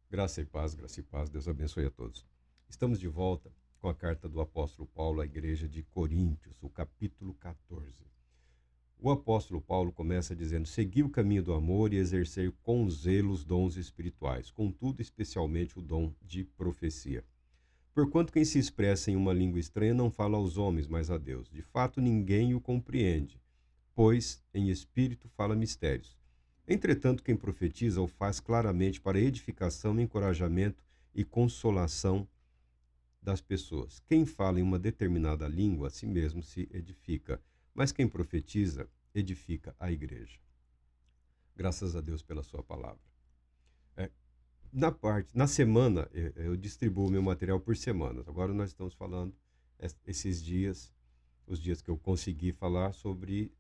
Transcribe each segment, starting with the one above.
Graça e paz, Deus abençoe a todos. Estamos de volta com a carta do apóstolo Paulo à igreja de Coríntios, o capítulo 14. O apóstolo Paulo começa dizendo: segui o caminho do amor e exercei com zelo os dons espirituais, contudo, especialmente o dom de profecia. Porquanto quem se expressa em uma língua estranha não fala aos homens, mas a Deus. De fato, ninguém o compreende, pois em espírito fala mistérios. Entretanto, quem profetiza o faz claramente para edificação, encorajamento e consolação das pessoas. Quem fala em uma determinada língua, a si mesmo se edifica, mas quem profetiza edifica a igreja. Graças a Deus pela sua palavra. É, na semana, eu distribuo meu material por semanas. Agora nós estamos falando esses dias, os dias que eu consegui falar sobre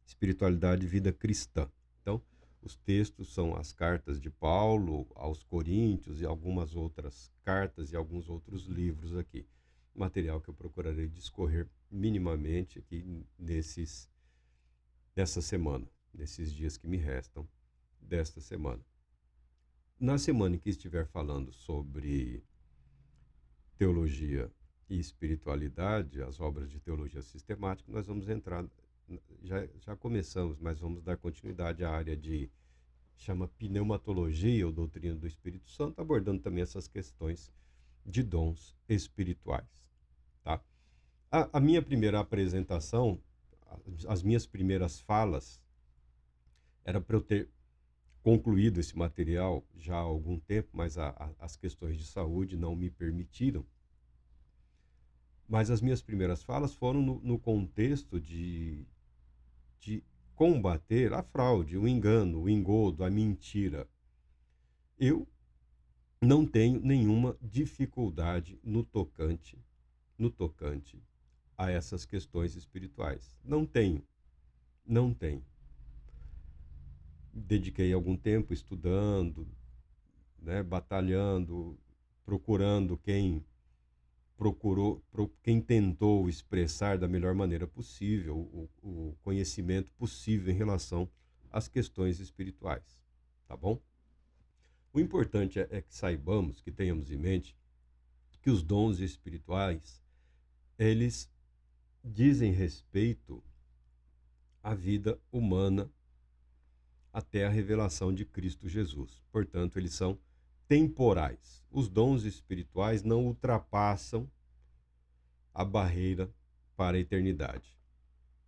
espiritualidade e vida cristã. Então, os textos são as cartas de Paulo aos Coríntios e algumas outras cartas e alguns outros livros aqui. Material que eu procurarei discorrer minimamente aqui nessa semana, nesses dias que me restam desta semana. Na semana em que estiver falando sobre teologia e espiritualidade, as obras de teologia sistemática, nós vamos entrar, já começamos, mas vamos dar continuidade à área chama pneumatologia ou doutrina do Espírito Santo, abordando também essas questões de dons espirituais. Tá? A minha primeira apresentação, as minhas primeiras falas, era para eu ter concluído esse material já há algum tempo, mas as questões de saúde não me permitiram. Mas as minhas primeiras falas foram no contexto de combater a fraude, o engano, o engodo, a mentira. Eu não tenho nenhuma dificuldade no tocante a essas questões espirituais. Não tenho, não tenho. Dediquei algum tempo estudando, né, batalhando, procurando quem tentou expressar da melhor maneira possível o conhecimento possível em relação às questões espirituais, tá bom? O importante é que saibamos, que tenhamos em mente, que os dons espirituais, eles dizem respeito à vida humana até a revelação de Cristo Jesus. Portanto, eles são temporais. Os dons espirituais não ultrapassam a barreira para a eternidade,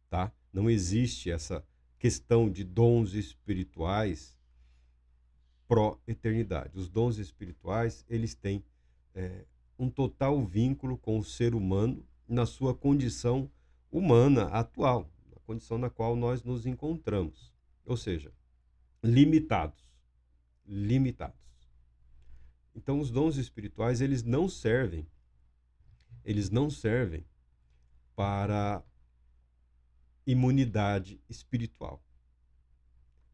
tá? Não existe essa questão de dons espirituais pró-eternidade. Os dons espirituais, eles têm um total vínculo com o ser humano na sua condição humana atual, na condição na qual nós nos encontramos. Ou seja, limitados. Limitados. Então, os dons espirituais, eles não servem para imunidade espiritual.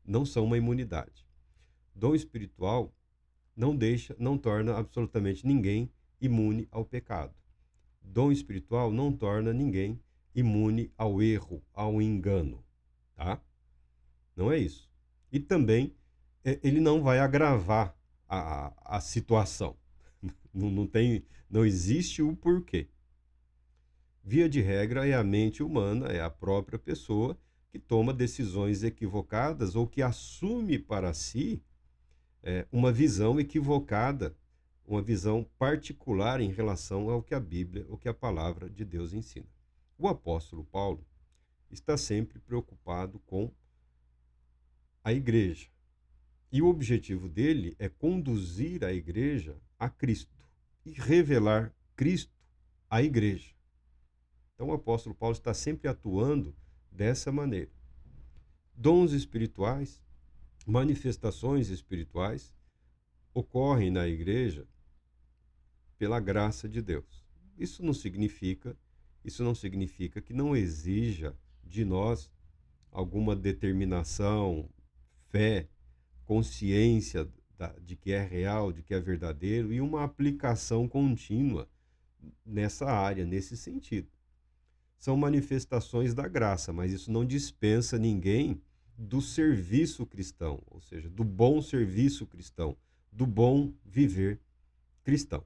Não são uma imunidade. Dom espiritual não torna absolutamente ninguém imune ao pecado. Dom espiritual não torna ninguém imune ao erro, ao engano, tá? Não é isso. E também ele não vai agravar a situação. Não existe o porquê. Via de regra, é a mente humana, é a própria pessoa que toma decisões equivocadas ou que assume para si uma visão equivocada, uma visão particular em relação ao que a Bíblia, o que a palavra de Deus ensina. O apóstolo Paulo está sempre preocupado com a igreja. E o objetivo dele é conduzir a igreja a Cristo e revelar Cristo à igreja. Então o apóstolo Paulo está sempre atuando dessa maneira. Dons espirituais, manifestações espirituais ocorrem na igreja pela graça de Deus. Isso não significa que não exija de nós alguma determinação, fé, consciência de que é real, de que é verdadeiro e uma aplicação contínua nessa área, nesse sentido. São manifestações da graça, mas isso não dispensa ninguém do serviço cristão, ou seja, do bom serviço cristão, do bom viver cristão,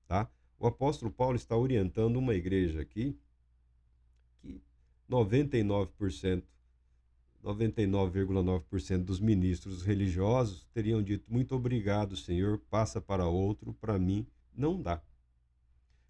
tá? O apóstolo Paulo está orientando uma igreja aqui que 99%, 99,9% dos ministros religiosos teriam dito: muito obrigado, Senhor, passa para outro, para mim não dá.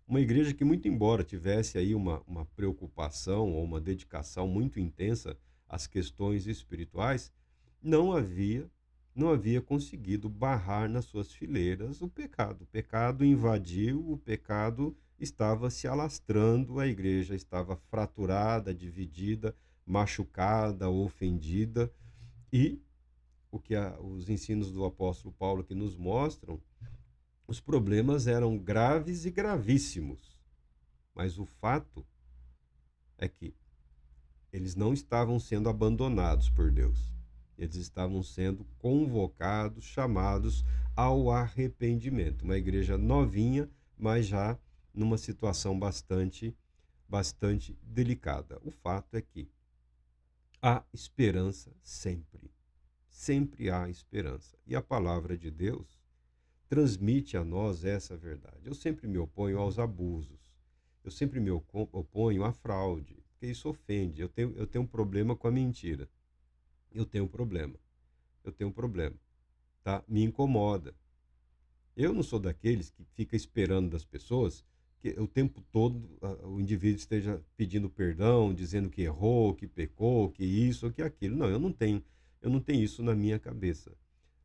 Uma igreja que, muito embora tivesse aí uma preocupação ou uma dedicação muito intensa às questões espirituais, não havia, não havia conseguido barrar nas suas fileiras o pecado. O pecado invadiu, o pecado estava se alastrando, a igreja estava fraturada, dividida, machucada, ofendida, e os ensinos do apóstolo Paulo que nos mostram, os problemas eram graves e gravíssimos. Mas o fato é que eles não estavam sendo abandonados por Deus. Eles estavam sendo convocados, chamados ao arrependimento. Uma igreja novinha, mas já numa situação bastante delicada. O fato é que há esperança sempre. Sempre há esperança. E a palavra de Deus transmite a nós essa verdade. Eu sempre me oponho aos abusos. Eu sempre me oponho à fraude, porque isso ofende. Eu tenho um problema com a mentira. Eu tenho um problema. Eu tenho um problema. Tá? Me incomoda. Eu não sou daqueles que fica esperando das pessoas que o tempo todo o indivíduo esteja pedindo perdão, dizendo que errou, que pecou, que isso ou que aquilo. Não, eu não tenho isso na minha cabeça.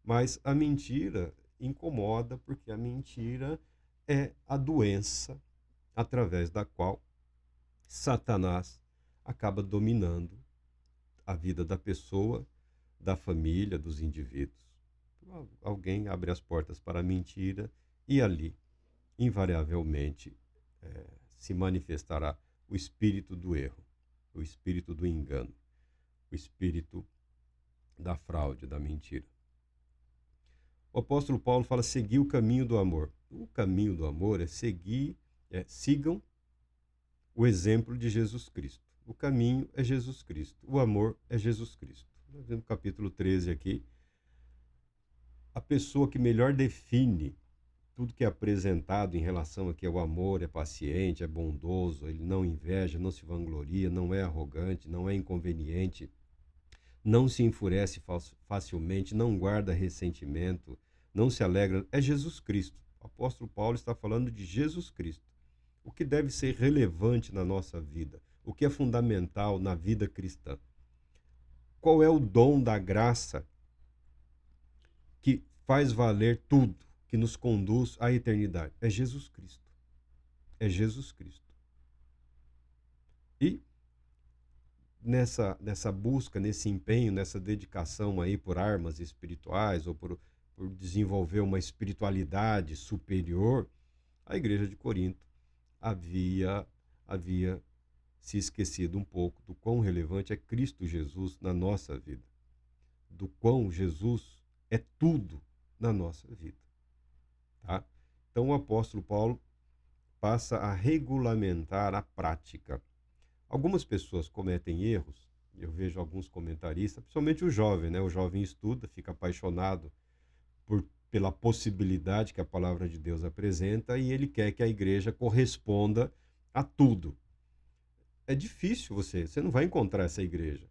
Mas a mentira incomoda porque a mentira é a doença através da qual Satanás acaba dominando a vida da pessoa, da família, dos indivíduos. Alguém abre as portas para a mentira e ali, invariavelmente, se manifestará o espírito do erro, o espírito do engano, o espírito da fraude, da mentira. O apóstolo Paulo fala: seguir o caminho do amor. O caminho do amor é sigam o exemplo de Jesus Cristo. O caminho é Jesus Cristo. O amor é Jesus Cristo. Nós vemos no capítulo 13 aqui, a pessoa que melhor define tudo que é apresentado em relação aqui ao amor: é paciente, é bondoso, ele não inveja, não se vangloria, não é arrogante, não é inconveniente, não se enfurece facilmente, não guarda ressentimento, não se alegra. É Jesus Cristo. O apóstolo Paulo está falando de Jesus Cristo. O que deve ser relevante na nossa vida, o que é fundamental na vida cristã. Qual é o dom da graça que faz valer tudo, que nos conduz à eternidade? É Jesus Cristo. É Jesus Cristo. E nessa busca, nesse empenho, nessa dedicação aí por armas espirituais ou por desenvolver uma espiritualidade superior, a igreja de Corinto havia se esquecido um pouco do quão relevante é Cristo Jesus na nossa vida, do quão Jesus é tudo na nossa vida, tá? Então o apóstolo Paulo passa a regulamentar a prática. Algumas pessoas cometem erros, eu vejo alguns comentaristas, principalmente o jovem, né? O jovem estuda, fica apaixonado pela possibilidade que a palavra de Deus apresenta e ele quer que a igreja corresponda a tudo. É difícil você não vai encontrar essa igreja,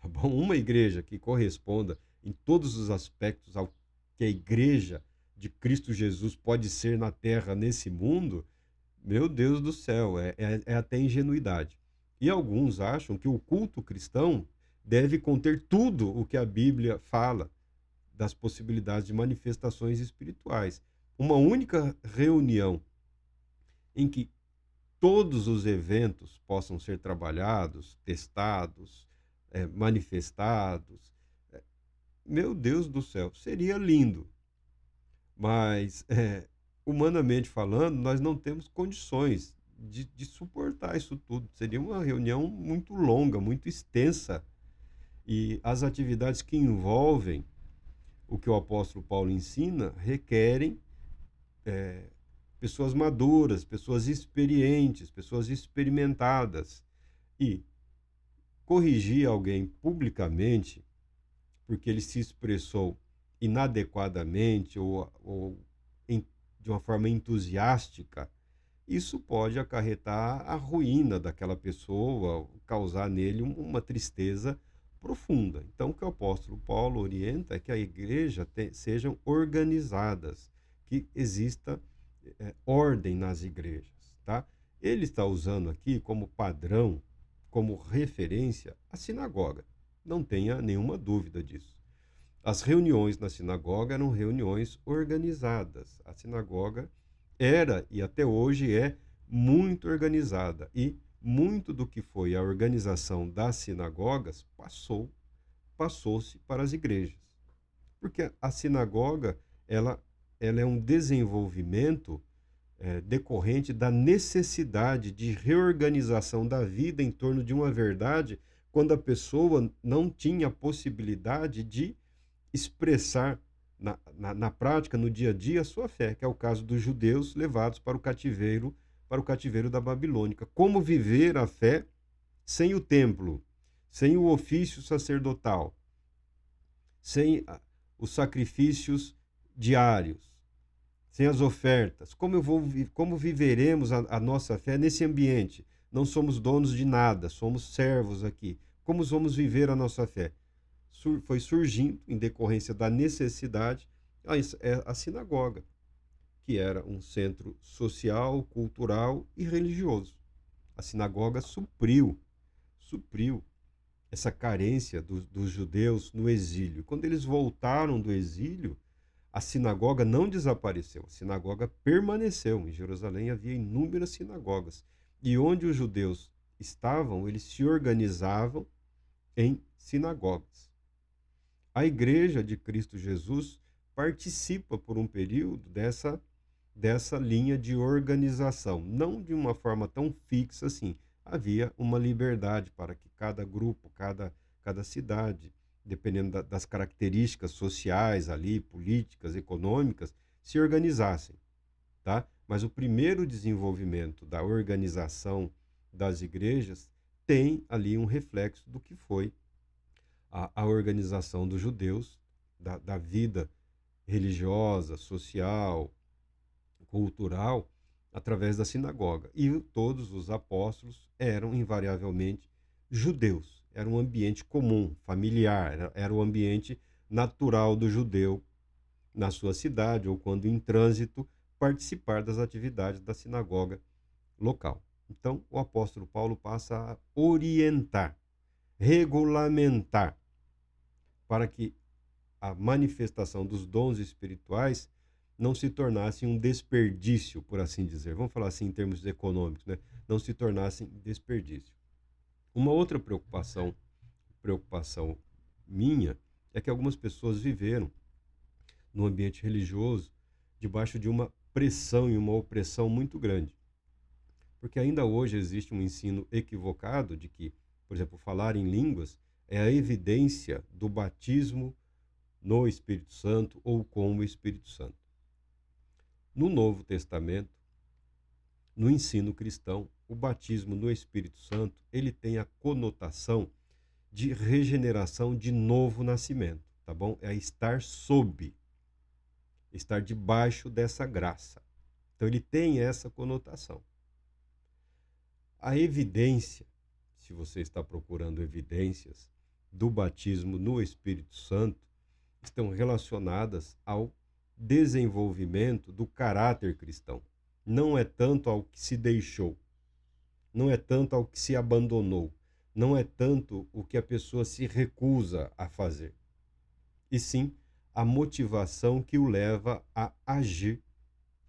tá bom? Uma igreja que corresponda em todos os aspectos ao que a igreja de Cristo Jesus pode ser na terra, nesse mundo, meu Deus do céu, é até ingenuidade. E alguns acham que o culto cristão deve conter tudo o que a Bíblia fala das possibilidades de manifestações espirituais. Uma única reunião em que todos os eventos possam ser trabalhados, testados, manifestados. Meu Deus do céu, seria lindo. Mas, humanamente falando, nós não temos condições de suportar isso tudo. Seria uma reunião muito longa, muito extensa. E as atividades que envolvem o que o apóstolo Paulo ensina requerem pessoas maduras, pessoas experientes, pessoas experimentadas. E corrigir alguém publicamente porque ele se expressou inadequadamente ou de uma forma entusiástica, isso pode acarretar a ruína daquela pessoa, causar nele uma tristeza profunda. Então, o que o apóstolo Paulo orienta é que a igreja sejam organizadas, que exista ordem nas igrejas, tá? Ele está usando aqui como padrão, como referência, a sinagoga. Não tenha nenhuma dúvida disso. As reuniões na sinagoga eram reuniões organizadas. A sinagoga era e até hoje é muito organizada e muito do que foi a organização das sinagogas passou-se para as igrejas. Porque a sinagoga, ela é um desenvolvimento decorrente da necessidade de reorganização da vida em torno de uma verdade, quando a pessoa não tinha a possibilidade de expressar na prática, no dia a dia, a sua fé, que é o caso dos judeus levados para o cativeiro da Babilônica. Como viver a fé sem o templo, sem o ofício sacerdotal, sem os sacrifícios diários, sem as ofertas? Como viveremos a nossa fé nesse ambiente? Não somos donos de nada, somos servos aqui. Como vamos viver a nossa fé? Foi surgindo, em decorrência da necessidade, a sinagoga, que era um centro social, cultural e religioso. A sinagoga supriu essa carência dos judeus no exílio. Quando eles voltaram do exílio, a sinagoga não desapareceu, a sinagoga permaneceu. Em Jerusalém havia inúmeras sinagogas. E onde os judeus estavam, eles se organizavam em sinagogas. A Igreja de Cristo Jesus participa por um período dessa linha de organização, não de uma forma tão fixa assim. Havia uma liberdade para que cada grupo, cada cidade, dependendo das características sociais ali, políticas, econômicas, se organizassem, tá? Mas o primeiro desenvolvimento da organização das igrejas tem ali um reflexo do que foi a organização dos judeus, da vida religiosa, social, cultural, através da sinagoga. E todos os apóstolos eram invariavelmente judeus. Era um ambiente comum, familiar, era o ambiente natural do judeu na sua cidade ou quando em trânsito participar das atividades da sinagoga local. Então, o apóstolo Paulo passa a orientar, regulamentar, para que a manifestação dos dons espirituais não se tornasse um desperdício, por assim dizer. Vamos falar assim em termos econômicos, né? Não se tornassem desperdício. Uma outra preocupação minha, é que algumas pessoas viveram no ambiente religioso debaixo de uma pressão e uma opressão muito grande. Porque ainda hoje existe um ensino equivocado de que, por exemplo, falar em línguas é a evidência do batismo no Espírito Santo ou com o Espírito Santo. No Novo Testamento, no ensino cristão, o batismo no Espírito Santo, ele tem a conotação de regeneração, de novo nascimento, tá bom? É estar debaixo dessa graça. Então ele tem essa conotação. A evidência, se você está procurando evidências do batismo no Espírito Santo, estão relacionadas ao desenvolvimento do caráter cristão. Não é tanto ao que se deixou, não é tanto ao que se abandonou, não é tanto o que a pessoa se recusa a fazer, e sim a motivação que o leva a agir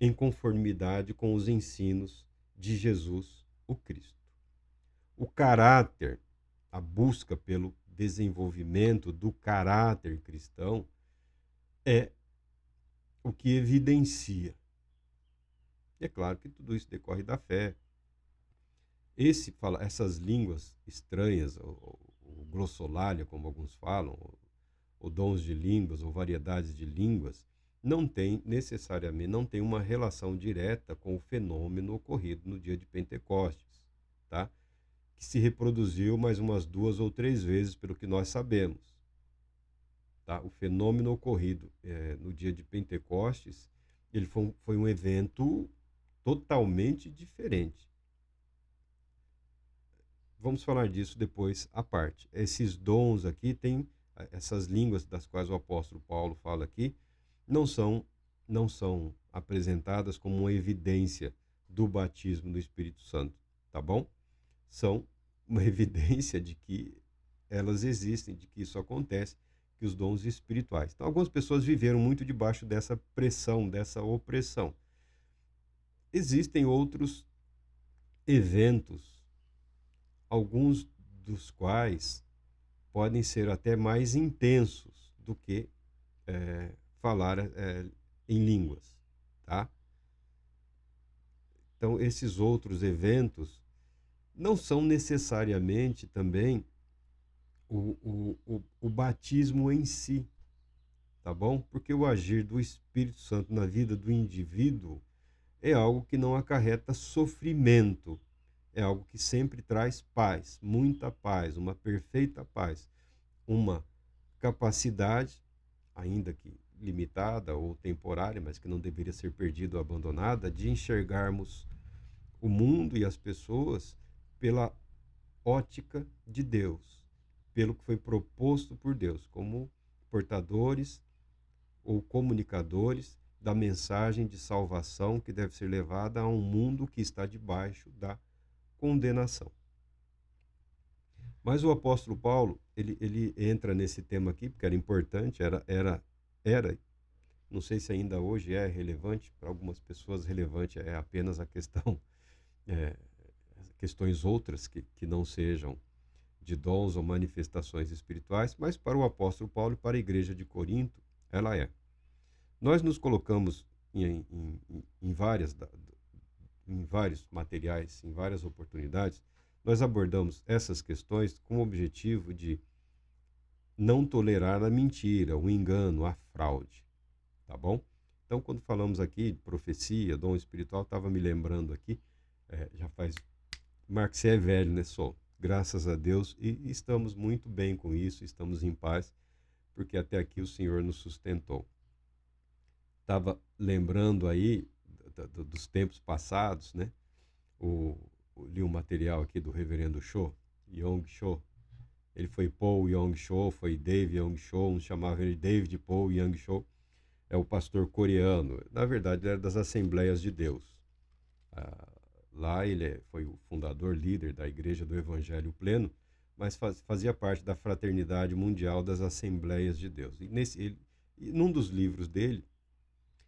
em conformidade com os ensinos de Jesus, o Cristo. O caráter, a busca pelo desenvolvimento do caráter cristão é o que evidencia. E é claro que tudo isso decorre da fé. Essas línguas estranhas, ou glossolalia, como alguns falam, ou dons de línguas, ou variedades de línguas, não tem uma relação direta com o fenômeno ocorrido no dia de Pentecostes, tá? Que se reproduziu mais umas 2 ou 3 vezes, pelo que nós sabemos. tá? O fenômeno ocorrido no dia de Pentecostes, ele foi um evento totalmente diferente. Vamos falar disso depois à parte. Esses dons aqui têm essas línguas das quais o apóstolo Paulo fala aqui, não são apresentadas como uma evidência do batismo do Espírito Santo, tá bom? São uma evidência de que elas existem, de que isso acontece, que os dons espirituais. Então, algumas pessoas viveram muito debaixo dessa pressão, dessa opressão. Existem outros eventos, alguns dos quais podem ser até mais intensos do que falar em línguas, tá? Então, esses outros eventos não são necessariamente também o batismo em si, tá bom? Porque o agir do Espírito Santo na vida do indivíduo é algo que não acarreta sofrimento, é algo que sempre traz paz, muita paz, uma perfeita paz, uma capacidade, ainda que limitada ou temporária, mas que não deveria ser perdida ou abandonada, de enxergarmos o mundo e as pessoas pela ótica de Deus, pelo que foi proposto por Deus, como portadores ou comunicadores da mensagem de salvação que deve ser levada a um mundo que está debaixo da condenação. Mas o apóstolo Paulo, ele entra nesse tema aqui, porque era importante, era, não sei se ainda hoje é relevante, para algumas pessoas relevante é apenas a questão, questões outras que não sejam de dons ou manifestações espirituais, mas para o apóstolo Paulo e para a igreja de Corinto, ela é. Nós nos colocamos em vários materiais, em várias oportunidades, nós abordamos essas questões com o objetivo de não tolerar a mentira, o engano, a fraude, tá bom? Então, quando falamos aqui de profecia, dom espiritual, estava me lembrando aqui, já faz... Marcos é velho, né? Só, graças a Deus, e estamos muito bem com isso, estamos em paz, porque até aqui o Senhor nos sustentou. Estava lembrando aí dos tempos passados, né? Li um material aqui do reverendo Cho, Yong Cho. Ele foi Paul Yong Cho, foi Dave Yong Cho, uns chamavam ele David Paul Yong Cho. É o pastor coreano. Na verdade, ele era das Assembleias de Deus. Lá ele foi o fundador, líder da Igreja do Evangelho Pleno, mas fazia parte da Fraternidade Mundial das Assembleias de Deus. E num dos livros dele,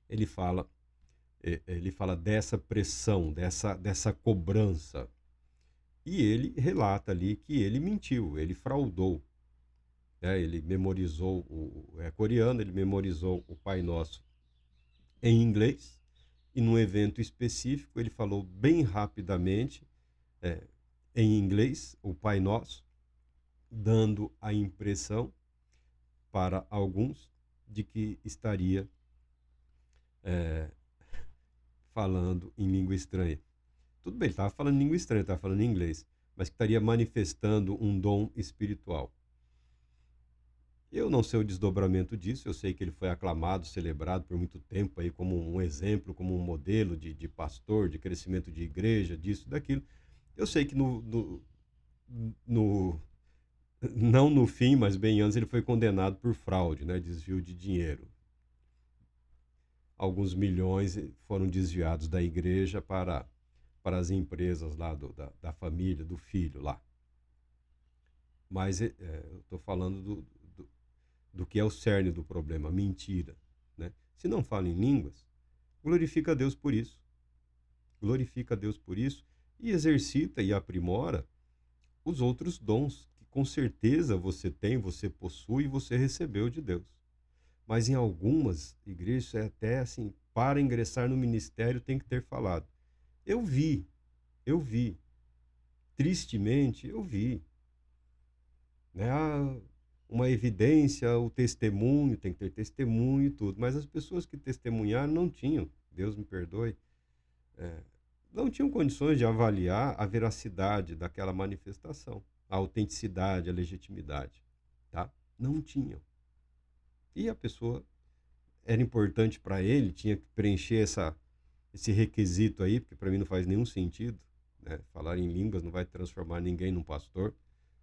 ele fala dessa pressão, dessa cobrança. E ele relata ali que ele mentiu, ele fraudou. Ele memorizou, coreano, ele memorizou o Pai Nosso em inglês, e num evento específico ele falou bem rapidamente em inglês o Pai Nosso, dando a impressão para alguns de que estaria falando em língua estranha. Tudo bem, ele estava falando língua estranha, estava falando inglês, mas que estaria manifestando um dom espiritual. Eu não sei o desdobramento disso, eu sei que ele foi aclamado, celebrado por muito tempo aí como um exemplo, como um modelo de pastor, de crescimento de igreja, disso, daquilo. Eu sei que não no fim, mas bem antes, ele foi condenado por fraude, né, desvio de dinheiro. Alguns milhões foram desviados da igreja para as empresas lá da família, do filho lá. Mas eu estou falando do que é o cerne do problema, mentira, né? Se não fala em línguas, glorifica a Deus por isso. Glorifica a Deus por isso e exercita e aprimora os outros dons que com certeza você tem, você possui e você recebeu de Deus. Mas em algumas igrejas é até assim, para ingressar no ministério tem que ter falado. Eu vi, tristemente eu vi, né? Uma evidência, o testemunho, tem que ter testemunho e tudo, mas as pessoas que testemunharam não tinham, Deus me perdoe, não tinham condições de avaliar a veracidade daquela manifestação, a autenticidade, a legitimidade, tá? Não tinham. E a pessoa, era importante para ele, tinha que preencher esse requisito aí, porque para mim não faz nenhum sentido, né? Falar em línguas não vai transformar ninguém num pastor,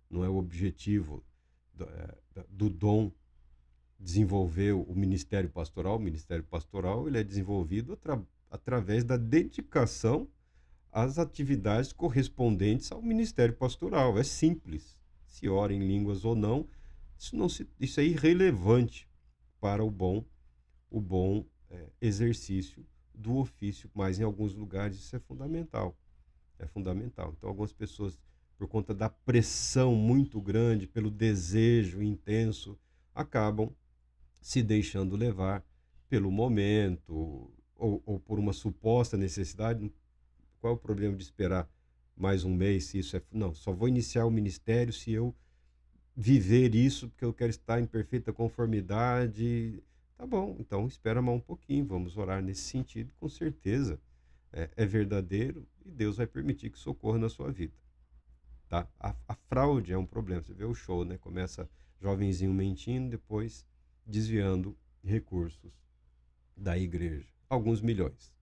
não é o objetivo do dom desenvolver o ministério pastoral. O ministério pastoral ele é desenvolvido através da dedicação às atividades correspondentes ao ministério pastoral. É simples. Se ora em línguas ou não, isso é irrelevante para o bom exercício do ofício, mas em alguns lugares isso é fundamental. É fundamental. Então, algumas pessoas, por conta da pressão muito grande, pelo desejo intenso, acabam se deixando levar pelo momento ou por uma suposta necessidade. Qual é o problema de esperar mais um mês se isso é... Não, só vou iniciar o ministério se eu viver isso, porque eu quero estar em perfeita conformidade. Tá bom, então espera mais um pouquinho, vamos orar nesse sentido, com certeza é verdadeiro e Deus vai permitir que socorra na sua vida, tá? A fraude é um problema, você vê o show, né? Começa jovenzinho mentindo, depois desviando recursos da igreja. Alguns milhões.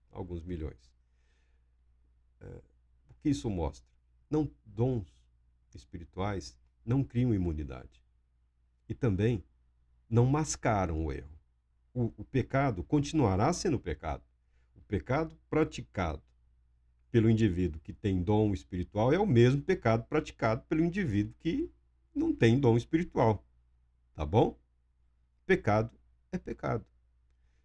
O que isso mostra? Não, dons espirituais não criam imunidade e também não mascaram o erro. O pecado continuará sendo pecado. O pecado praticado pelo indivíduo que tem dom espiritual é o mesmo pecado praticado pelo indivíduo que não tem dom espiritual. Tá bom? Pecado é pecado.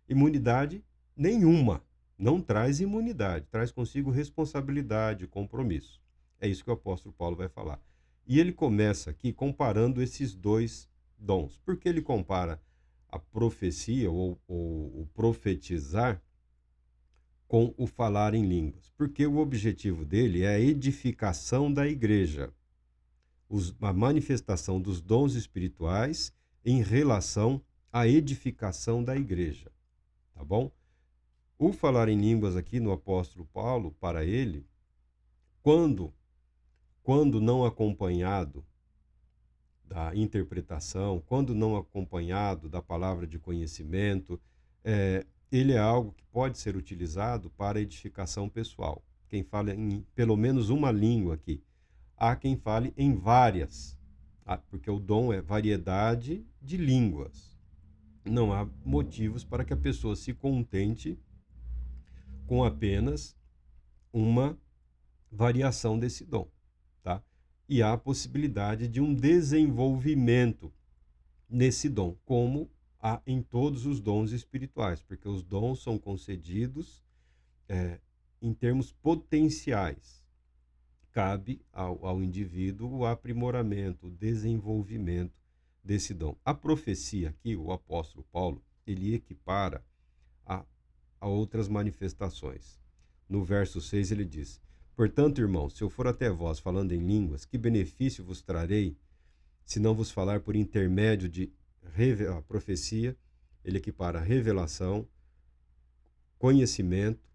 Imunidade nenhuma. Não traz imunidade, traz consigo responsabilidade, compromisso. É isso que o apóstolo Paulo vai falar. E ele começa aqui comparando esses dois dons. Por que ele compara a profecia ou o profetizar com o falar em línguas? Porque o objetivo dele é a edificação da igreja, a manifestação dos dons espirituais em relação à edificação da igreja, tá bom? O falar em línguas aqui no apóstolo Paulo, para ele, quando não acompanhado da interpretação, quando não acompanhado da palavra de conhecimento, ele é algo que pode ser utilizado para edificação pessoal. Quem fala em pelo menos uma língua aqui, há quem fale em várias, porque o dom é variedade de línguas. Não há motivos para que a pessoa se contente com apenas uma variação desse dom, tá? E há a possibilidade de um desenvolvimento nesse dom, como há em todos os dons espirituais, porque os dons são concedidos em termos potenciais. Cabe ao indivíduo o aprimoramento, o desenvolvimento desse dom. A profecia aqui, o apóstolo Paulo, ele equipara a outras manifestações. No verso 6 ele diz: portanto, irmãos, se eu for até vós falando em línguas, que benefício vos trarei, se não vos falar por intermédio de a profecia? Ele equipara revelação, conhecimento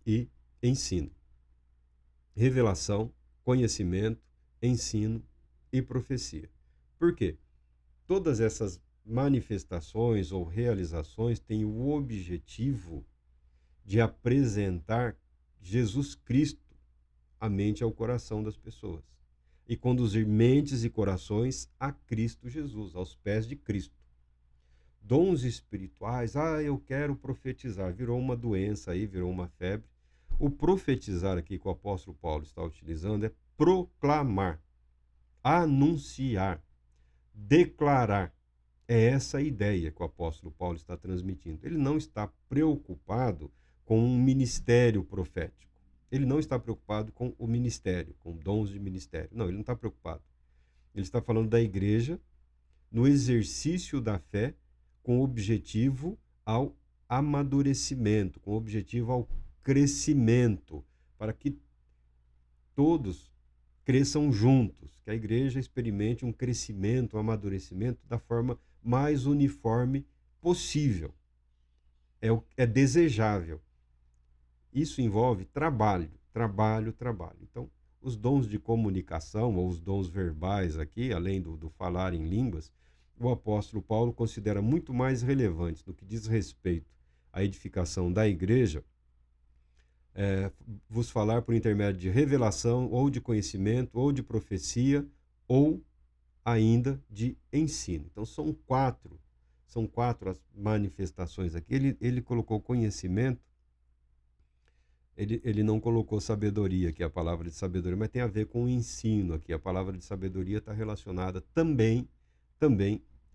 e ensino. Revelação, conhecimento, ensino e profecia. Por quê? Todas essas manifestações ou realizações têm o objetivo de apresentar Jesus Cristo à mente e ao coração das pessoas e conduzir mentes e corações a Cristo Jesus, aos pés de Cristo. Dons espirituais, eu quero profetizar, virou uma doença aí, virou uma febre. O profetizar aqui que o apóstolo Paulo está utilizando é proclamar, anunciar, declarar. É essa a ideia que o apóstolo Paulo está transmitindo. Ele não está preocupado com um ministério profético. Ele não está preocupado com o ministério, com dons de ministério. Não, ele não está preocupado. Ele está falando da igreja no exercício da fé com objetivo ao amadurecimento, com objetivo ao crescimento, para que todos cresçam juntos, que a igreja experimente um crescimento, um amadurecimento da forma mais uniforme possível. É desejável. Isso envolve trabalho. Então, os dons de comunicação, ou os dons verbais aqui, além do falar em línguas, o apóstolo Paulo considera muito mais relevantes no que diz respeito à edificação da igreja, vos falar por intermédio de revelação, ou de conhecimento, ou de profecia, ou ainda de ensino. Então são quatro as manifestações aqui. Ele colocou conhecimento, ele não colocou sabedoria aqui, a palavra de sabedoria, mas tem a ver com o ensino aqui. A palavra de sabedoria está relacionada também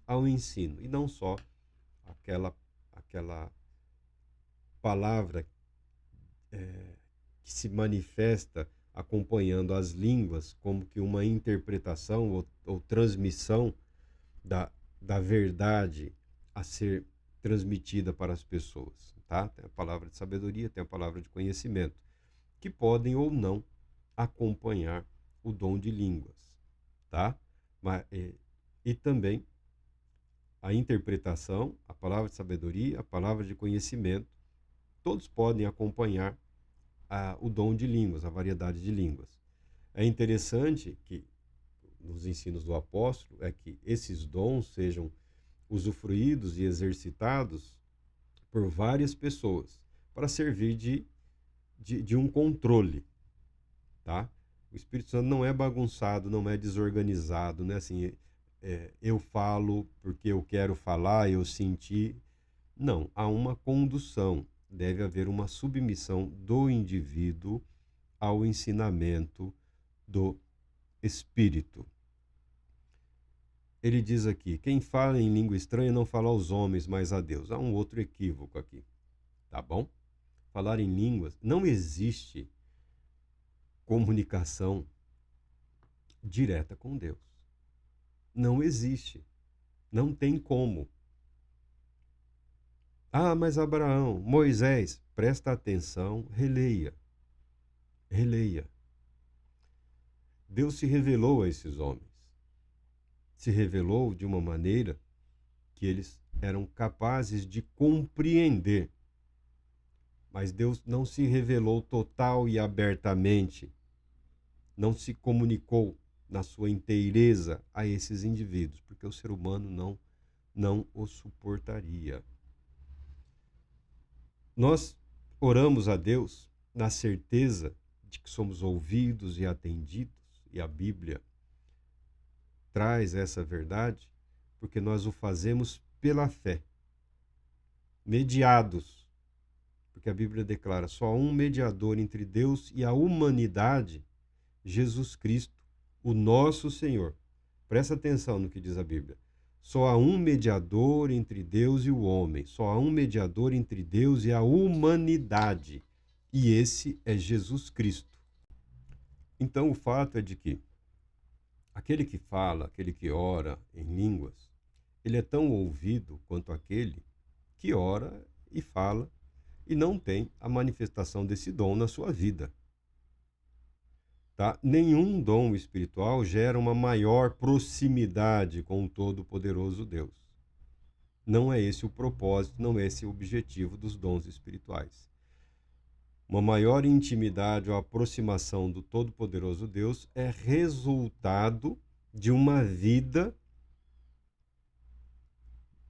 ao ensino, e não só aquela palavra que se manifesta acompanhando as línguas, como que uma interpretação ou transmissão da verdade a ser transmitida para as pessoas, tá? Tem a palavra de sabedoria, tem a palavra de conhecimento, que podem ou não acompanhar o dom de línguas, tá? Mas, e também a interpretação, a palavra de sabedoria, a palavra de conhecimento, todos podem acompanhar o dom de línguas, a variedade de línguas. É interessante que nos ensinos do apóstolo é que esses dons sejam usufruídos e exercitados por várias pessoas para servir de um controle, tá? O Espírito Santo não é bagunçado, não é desorganizado, não é assim, eu falo porque eu quero falar, eu senti. Não, há uma condução, deve haver uma submissão do indivíduo ao ensinamento do Espírito. Ele diz aqui, quem fala em língua estranha não fala aos homens, mas a Deus. Há um outro equívoco aqui, tá bom? Falar em línguas, não existe comunicação direta com Deus. Não existe. Não tem como. Ah, mas Abraão, Moisés, presta atenção, releia. Releia. Deus se revelou a esses homens. Se revelou de uma maneira que eles eram capazes de compreender. Mas Deus não se revelou total e abertamente, não se comunicou na sua inteireza a esses indivíduos, porque o ser humano não o suportaria. Nós oramos a Deus na certeza de que somos ouvidos e atendidos, e a Bíblia traz essa verdade, porque nós o fazemos pela fé, mediados, porque a Bíblia declara só há um mediador entre Deus e a humanidade, Jesus Cristo, o nosso Senhor. Presta atenção no que diz a Bíblia. Só há um mediador entre Deus e o homem. Só há um mediador entre Deus e a humanidade. E esse é Jesus Cristo. Então, o fato é de que aquele que fala, aquele que ora em línguas, ele é tão ouvido quanto aquele que ora e fala e não tem a manifestação desse dom na sua vida. Tá? Nenhum dom espiritual gera uma maior proximidade com o Todo-Poderoso Deus. Não é esse o propósito, não é esse o objetivo dos dons espirituais. Uma maior intimidade ou aproximação do Todo-Poderoso Deus é resultado de uma vida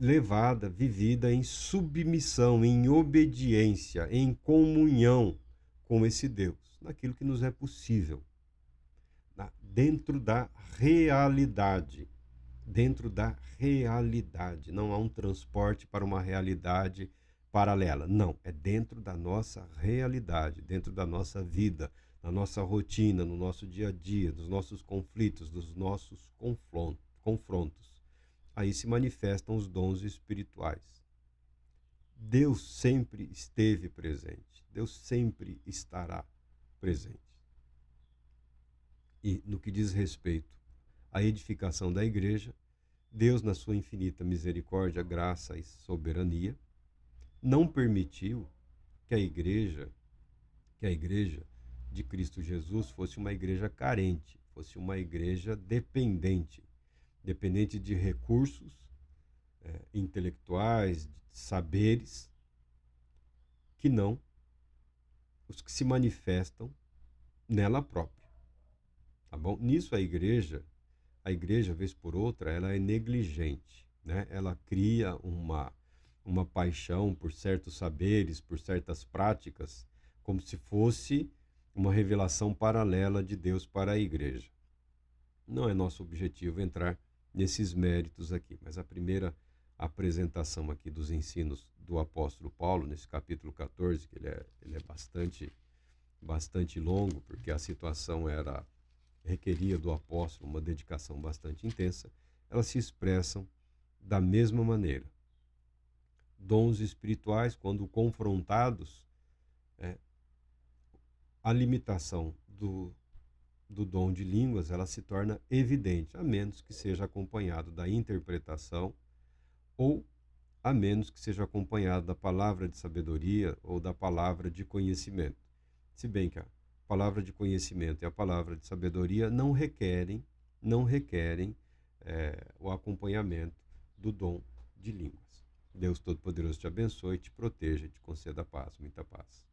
levada, vivida em submissão, em obediência, em comunhão com esse Deus, naquilo que nos é possível. Dentro da realidade. Dentro da realidade. Não há um transporte para uma realidade paralela. Não, é dentro da nossa realidade, dentro da nossa vida, na nossa rotina, no nosso dia a dia, dos nossos conflitos, dos nossos confrontos. Aí se manifestam os dons espirituais. Deus sempre esteve presente. Deus sempre estará presente. E no que diz respeito à edificação da igreja, Deus, na sua infinita misericórdia, graça e soberania, não permitiu que a igreja de Cristo Jesus fosse uma igreja carente, fosse uma igreja dependente de recursos intelectuais, de saberes, que não os que se manifestam nela própria. Tá bom? Nisso a igreja a igreja, vez por outra, ela é negligente, né? Ela cria uma paixão por certos saberes, por certas práticas, como se fosse uma revelação paralela de Deus para a igreja. Não é nosso objetivo entrar nesses méritos aqui, mas a primeira apresentação aqui dos ensinos do apóstolo Paulo, nesse capítulo 14, que ele é bastante longo, porque a situação requeria do apóstolo uma dedicação bastante intensa, elas se expressam da mesma maneira. Dons espirituais, quando confrontados, a limitação do dom de línguas, ela se torna evidente, a menos que seja acompanhado da interpretação ou a menos que seja acompanhado da palavra de sabedoria ou da palavra de conhecimento. Se bem que a palavra de conhecimento e a palavra de sabedoria não requerem o acompanhamento do dom de línguas. Deus Todo-Poderoso te abençoe, te proteja e te conceda paz, muita paz.